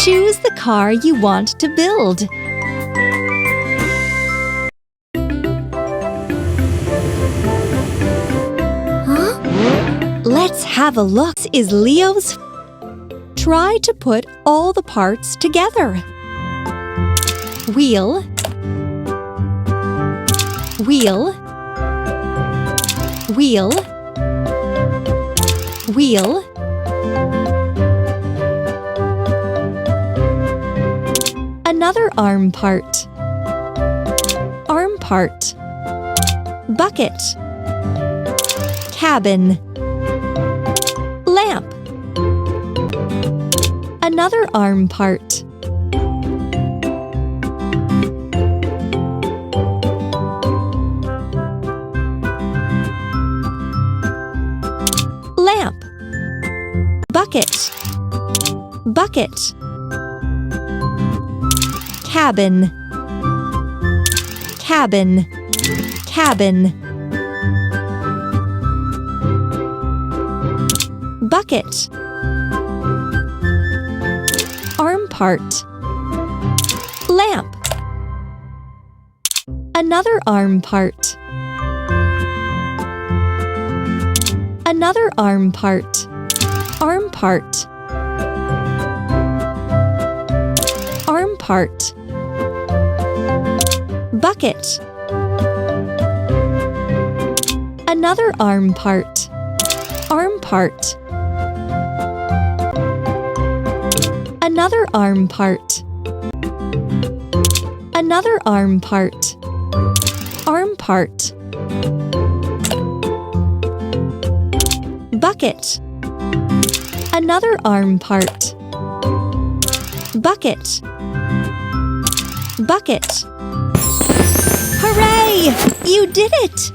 Choose the car you want to build. Let's have a look. This is Leo's. Try to put all the parts together. Wheel, wheel, wheel, wheel. Another arm part. Arm part. Bucket. Cabin. Lamp. Another arm part. Lamp. Bucket. Bucket. Cabin. Cabin. Cabin. Bucket. Arm part. Lamp. Another arm part. Another arm part. Arm part. Arm part. Bucket. Another arm part. Arm part. Another arm part. Another arm part. Arm part. Bucket. Another arm part. Bucket. Bucket. Hooray! You did it!